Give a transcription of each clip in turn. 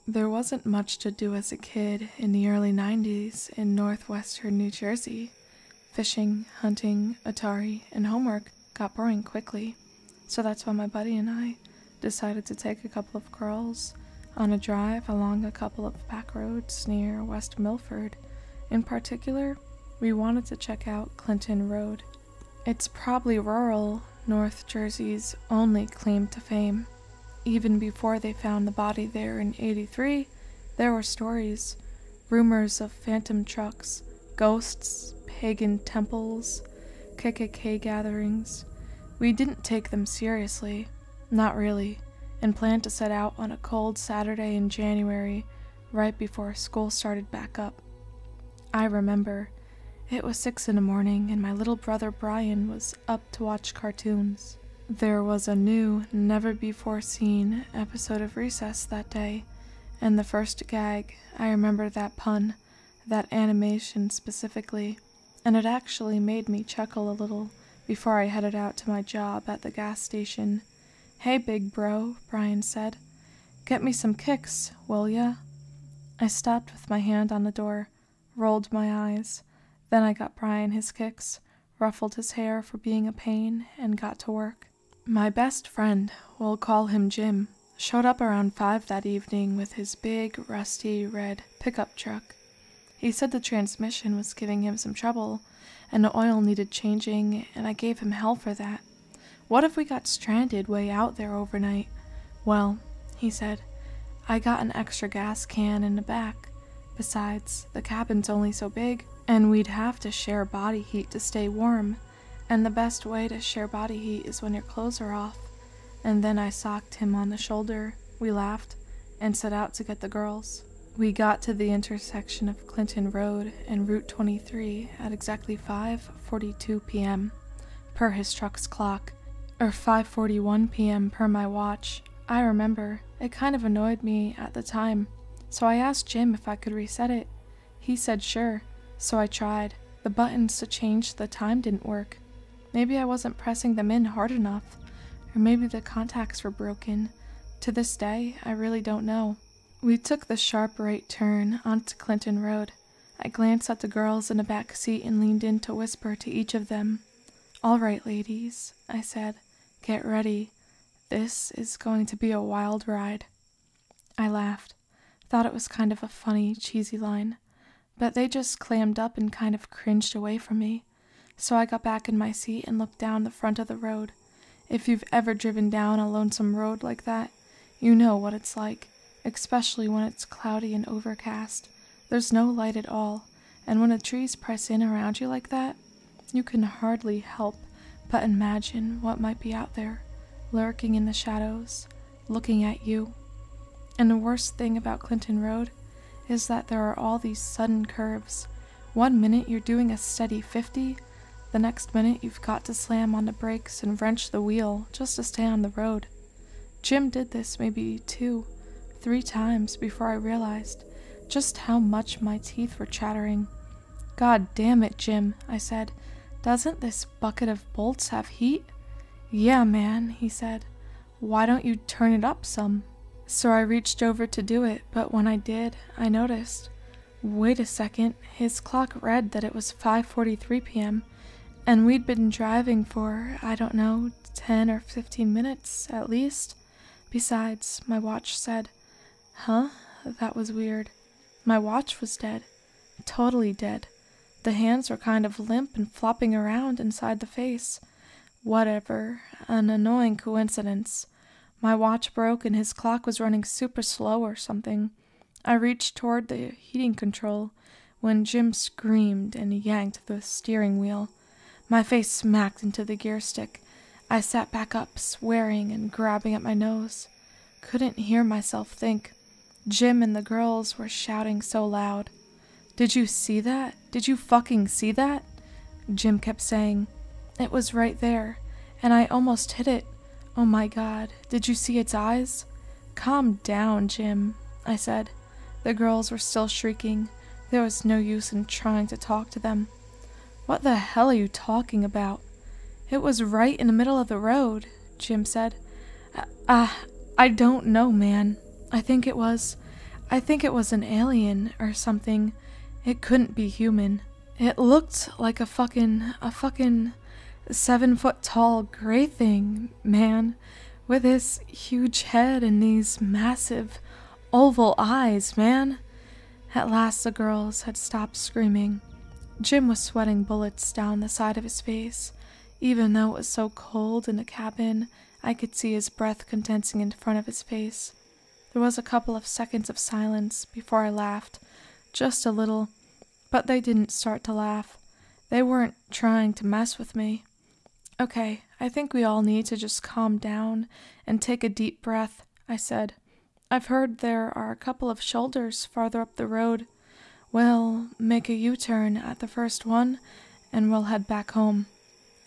There wasn't much to do as a kid in the early 90s in northwestern New Jersey. Fishing, hunting, Atari, and homework got boring quickly, so that's why my buddy and I decided to take a couple of girls on a drive along a couple of back roads near West Milford. In particular, we wanted to check out ClintonRoad. It's probably rural North Jersey's only claim to fame. Even before they found the body there in '83, there were stories, rumors of phantom trucks, ghosts, pagan temples, KKK gatherings. We didn't take them seriously, not really, and planned to set out on a cold Saturday in January, right before school started back up. I remember, it was 6 in the morning and my little brother Brian was up to watch cartoons. There was a new, never-before-seen episode of Recess that day, and the first gag, I remember that pun, that animation specifically, and it actually made me chuckle a little before I headed out to my job at the gas station. "Hey, big bro," Brian said. "Get me some kicks, will ya?" I stopped with my hand on the door, rolled my eyes. Then I got Brian his kicks, ruffled his hair for being a pain, and got to work. My best friend, we'll call him Jim, showed up around 5 that evening with his big, rusty, red pickup truck. He said the transmission was giving him some trouble, and the oil needed changing, and I gave him hell for that. What if we got stranded way out there overnight? Well, he said, I got an extra gas can in the back. Besides, the cabin's only so big, and we'd have to share body heat to stay warm, and the best way to share body heat is when your clothes are off. And then I socked him on the shoulder, we laughed, and set out to get the girls. We got to the intersection of ClintonRoad and Route 23 at exactly 5:42 p.m. per his truck's clock, or 5:41 p.m. per my watch. I remember, it kind of annoyed me at the time, so I asked Jim if I could reset it. He said sure, so I tried. The buttons to change the time didn't work. Maybe I wasn't pressing them in hard enough, or maybe the contacts were broken. To this day, I really don't know. We took the sharp right turn onto ClintonRoad. I glanced at the girls in the back seat and leaned in to whisper to each of them. "All right, ladies," I said, "get ready. This is going to be a wild ride." I laughed, thought it was kind of a funny, cheesy line, but they just clammed up and kind of cringed away from me. So I got back in my seat and looked down the front of the road. If you've ever driven down a lonesome road like that, you know what it's like, especially when it's cloudy and overcast. There's no light at all, and when the trees press in around you like that, you can hardly help but imagine what might be out there, lurking in the shadows, looking at you. And the worst thing about ClintonRoad is that there are all these sudden curves. 1 minute you're doing a steady 50, the next minute you've got to slam on the brakes and wrench the wheel just to stay on the road. Jim did this maybe 2, 3 times before I realized just how much my teeth were chattering. "God damn it, Jim," I said. "Doesn't this bucket of bolts have heat?" "Yeah, man," he said. "Why don't you turn it up some?" So I reached over to do it, but when I did, I noticed. Wait a second, his clock read that it was 5:43 p.m., and we'd been driving for, I don't know, 10 or 15 minutes at least. Besides, my watch said, "Huh? That was weird." My watch was dead. Totally dead. The hands were kind of limp and flopping around inside the face. Whatever. An annoying coincidence. My watch broke and his clock was running super slow or something. I reached toward the heating control when Jim screamed and yanked the steering wheel. My face smacked into the gear stick. I sat back up, swearing and grabbing at my nose. Couldn't hear myself think. Jim and the girls were shouting so loud. "Did you see that? Did you fucking see that?" Jim kept saying. "It was right there, and I almost hit it. Oh my God, did you see its eyes?" "Calm down, Jim," I said. The girls were still shrieking. There was no use in trying to talk to them. "What the hell are you talking about?" "It was right in the middle of the road," Jim said. I don't know, man. I think it was. I think it was an alien or something. It couldn't be human. It looked like a fucking 7-foot tall gray thing, man, with this huge head and these massive oval eyes, man. At last the girls had stopped screaming. Jim was sweating bullets down the side of his face. Even though it was so cold in the cabin, I could see his breath condensing in front of his face. There was a couple of seconds of silence before I laughed, just a little, but they didn't start to laugh. They weren't trying to mess with me. Okay, I think we all need to just calm down and take a deep breath, I said. I've heard there are a couple of shoulders farther up the road. We'll make a U-turn at the first one, and we'll head back home.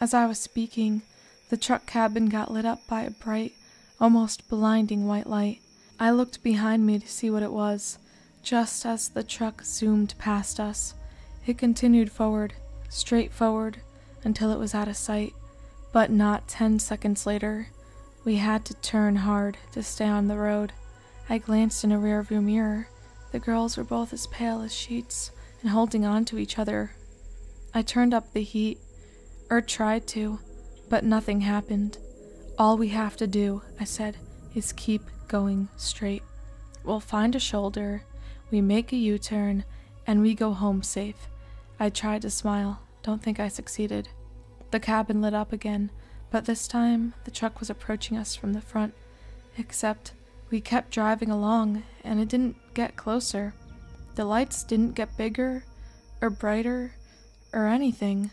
As I was speaking, the truck cabin got lit up by a bright, almost blinding white light. I looked behind me to see what it was. Just as the truck zoomed past us, it continued forward, straight forward, until it was out of sight. But not 10 seconds later, we had to turn hard to stay on the road. I glanced in a rearview mirror. The girls were both as pale as sheets and holding on to each other. I turned up the heat, or tried to, but nothing happened. All we have to do, I said, is keep going straight. We'll find a shoulder, we make a U-turn, and we go home safe. I tried to smile. Don't think I succeeded. The cabin lit up again, but this time the truck was approaching us from the front. Except we kept driving along, and it didn't get closer. The lights didn't get bigger, or brighter, or anything.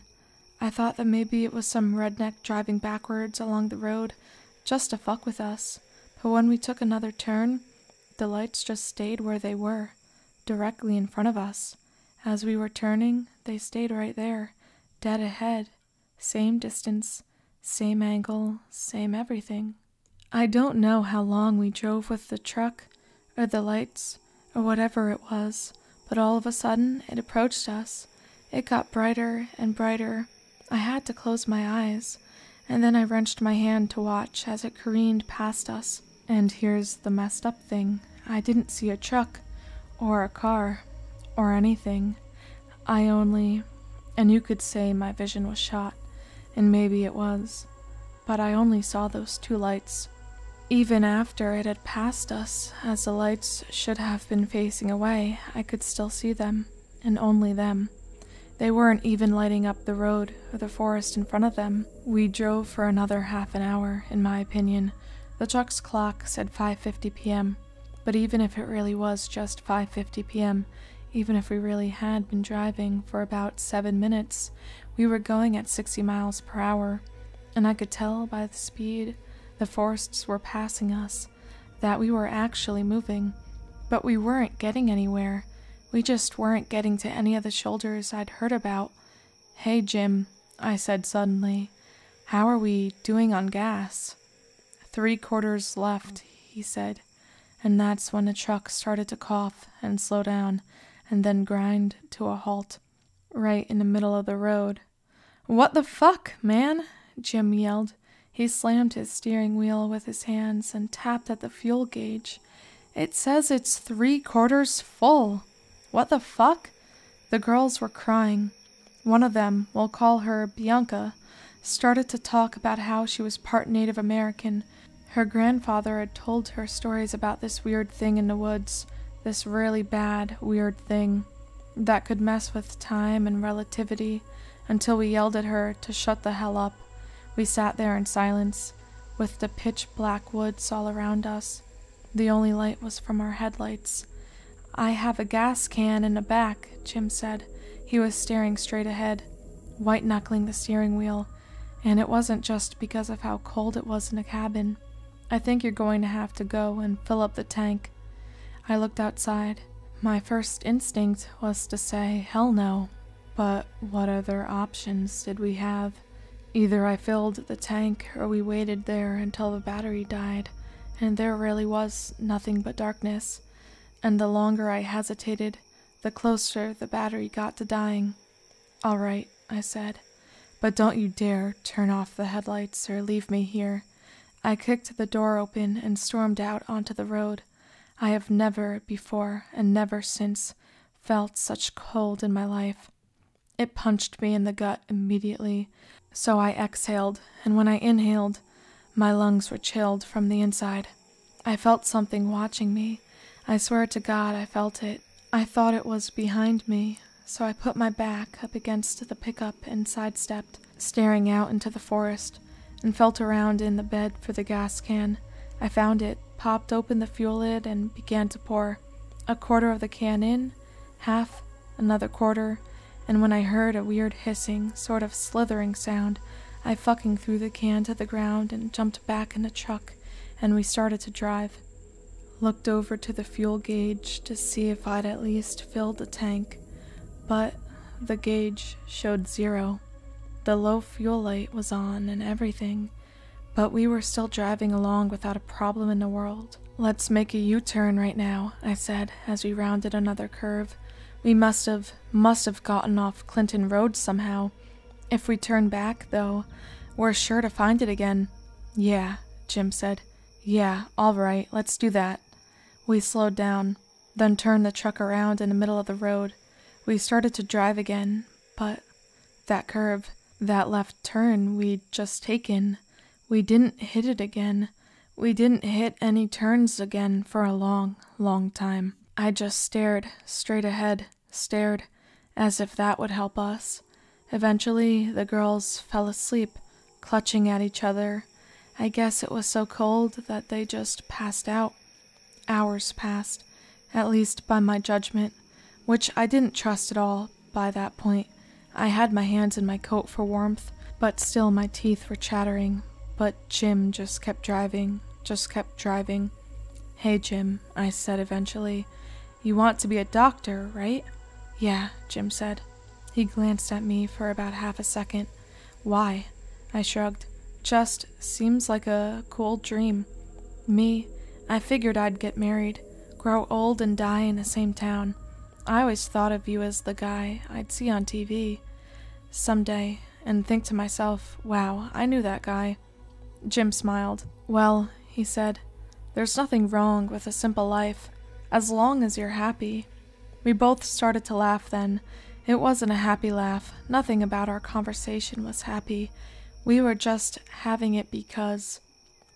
I thought that maybe it was some redneck driving backwards along the road, just to fuck with us. But when we took another turn, the lights just stayed where they were, directly in front of us. As we were turning, they stayed right there, dead ahead. Same distance, same angle, same everything. I don't know how long we drove with the truck, or the lights, or whatever it was, but all of a sudden it approached us. It got brighter and brighter. I had to close my eyes, and then I wrenched my hand to watch as it careened past us. And here's the messed up thing. I didn't see a truck, or a car, or anything. And you could say my vision was shot, and maybe it was, but I only saw those two lights. Even after it had passed us, as the lights should have been facing away, I could still see them, and only them. They weren't even lighting up the road or the forest in front of them. We drove for another half an hour, in my opinion. The truck's clock said 5:50 p.m., but even if it really was just 5:50 p.m., even if we really had been driving for about 7 minutes, we were going at 60 miles per hour, and I could tell by the speed the forests were passing us that we were actually moving. But we weren't getting anywhere. We just weren't getting to any of the shoulders I'd heard about. "Hey, Jim," I said suddenly, "how are we doing on gas?" "3/4 left," he said, and that's when the truck started to cough and slow down, and then grind to a halt, right in the middle of the road. "What the fuck, man?" Jim yelled. He slammed his steering wheel with his hands and tapped at the fuel gauge. "It says it's 3/4 full. What the fuck?" The girls were crying. One of them, we'll call her Bianca, started to talk about how she was part Native American. Her grandfather had told her stories about this weird thing in the woods, this really bad, weird thing that could mess with time and relativity, until we yelled at her to shut the hell up. We sat there in silence, with the pitch-black woods all around us. The only light was from our headlights. "I have a gas can in the back," Jim said. He was staring straight ahead, white-knuckling the steering wheel, and it wasn't just because of how cold it was in the cabin. "I think you're going to have to go and fill up the tank." I looked outside. My first instinct was to say, hell no, but what other options did we have? Either I filled the tank or we waited there until the battery died, and there really was nothing but darkness. And the longer I hesitated, the closer the battery got to dying. "All right," I said, "but don't you dare turn off the headlights or leave me here." I kicked the door open and stormed out onto the road. I have never before and never since felt such cold in my life. It punched me in the gut immediately, so I exhaled, and when I inhaled, my lungs were chilled from the inside. I felt something watching me. I swear to God I felt it. I thought it was behind me, so I put my back up against the pickup and sidestepped, staring out into the forest, and felt around in the bed for the gas can. I found it, popped open the fuel lid, and began to pour. A quarter of the can in, half, another quarter, and when I heard a weird hissing, sort of slithering sound, I fucking threw the can to the ground and jumped back in the truck, and we started to drive. Looked over to the fuel gauge to see if I'd at least filled the tank, but the gauge showed 0. The low fuel light was on and everything, but we were still driving along without a problem in the world. "Let's make a U-turn right now," I said as we rounded another curve. "We must have gotten off ClintonRoad somehow. If we turn back, though, we're sure to find it again." "Yeah," Jim said. "Yeah, all right, let's do that." We slowed down, then turned the truck around in the middle of the road. We started to drive again, but that curve, that left turn we'd just taken, we didn't hit it again. We didn't hit any turns again for a long, long time. I just stared straight ahead, stared, as if that would help us. Eventually, the girls fell asleep, clutching at each other. I guess it was so cold that they just passed out. Hours passed, at least by my judgment, which I didn't trust at all by that point. I had my hands in my coat for warmth, but still my teeth were chattering. But Jim just kept driving, "Hey Jim," I said eventually, "you want to be a doctor, right?" "Yeah," Jim said. He glanced at me for about half a second. "Why?" I shrugged. "Just seems like a cool dream. Me, I figured I'd get married, grow old and die in the same town. I always thought of you as the guy I'd see on TV someday and think to myself, wow, I knew that guy." Jim smiled. "Well," he said, "there's nothing wrong with a simple life, as long as you're happy." We both started to laugh then. It wasn't a happy laugh. Nothing about our conversation was happy. We were just having it because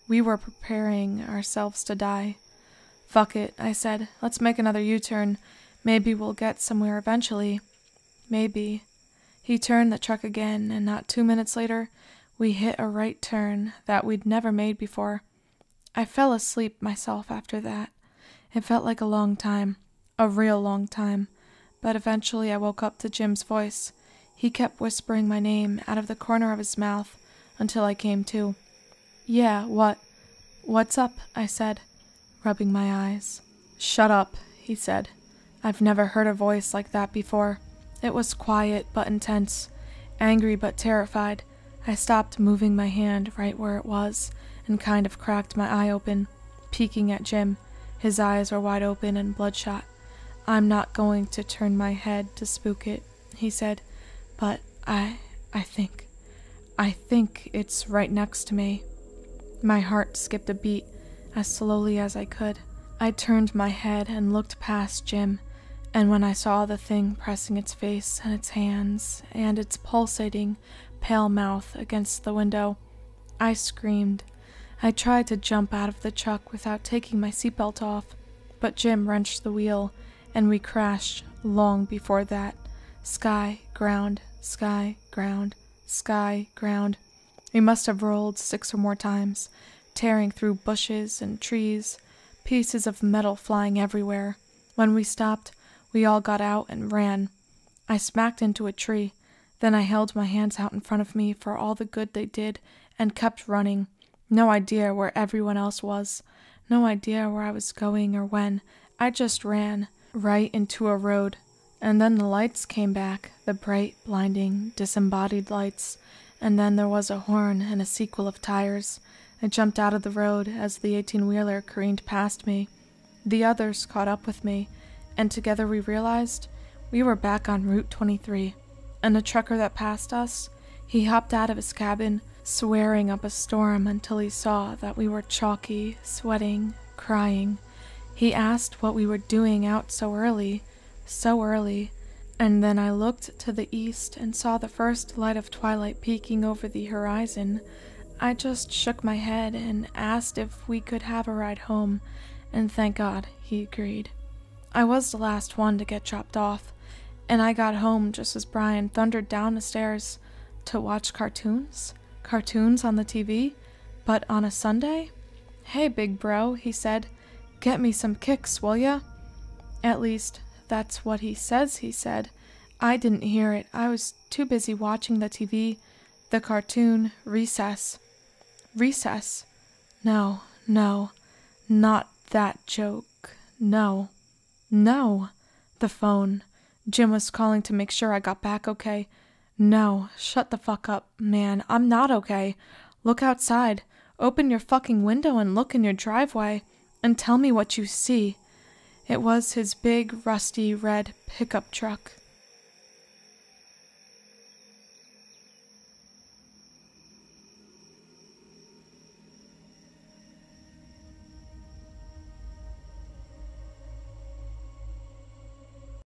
we were preparing ourselves to die. "Fuck it," I said. "Let's make another U-turn. Maybe we'll get somewhere eventually." "Maybe." He turned the truck again, and not 2 minutes later, we hit a right turn that we'd never made before. I fell asleep myself after that. It felt like a long time, a real long time, but eventually I woke up to Jim's voice. He kept whispering my name out of the corner of his mouth until I came to. "Yeah, what's up?" I said, rubbing my eyes. "Shut up," he said. I've never heard a voice like that before. It was quiet but intense, angry but terrified. I stopped moving my hand right where it was and kind of cracked my eye open, peeking at Jim. His eyes were wide open and bloodshot. "I'm not going to turn my head to spook it," he said, "but I think it's right next to me." My heart skipped a beat, as slowly as I could. I turned my head and looked past Jim, and when I saw the thing pressing its face and its hands and its pulsating, pale mouth against the window, I screamed. I tried to jump out of the truck without taking my seatbelt off, but Jim wrenched the wheel, and we crashed long before that. Sky, ground, sky, ground, sky, ground. We must have rolled 6 or more times, tearing through bushes and trees, pieces of metal flying everywhere. When we stopped, we all got out and ran. I smacked into a tree. Then I held my hands out in front of me for all the good they did and kept running. No idea where everyone else was. No idea where I was going or when. I just ran right into a road. And then the lights came back, the bright, blinding, disembodied lights. And then there was a horn and a sequel of tires. I jumped out of the road as the 18-wheeler careened past me. The others caught up with me, and together we realized we were back on Route 23. And the trucker that passed us, he hopped out of his cabin, swearing up a storm until he saw that we were chalky, sweating, crying. He asked what we were doing out so early, and then I looked to the east and saw the first light of twilight peeking over the horizon. I just shook my head and asked if we could have a ride home, and thank God he agreed. I was the last one to get dropped off, and I got home just as Brian thundered down the stairs to watch cartoons? Cartoons on the TV? But on a Sunday? "Hey, big bro," he said, "get me some kicks, will ya?" At least, that's what he says he said. I didn't hear it. I was too busy watching the TV, the cartoon, Recess. Recess? No, not that joke. No. The phone. Jim was calling to make sure I got back okay. No, shut the fuck up, man. I'm not okay. Look outside. Open your fucking window and look in your driveway and tell me what you see. It was his big, rusty, red pickup truck.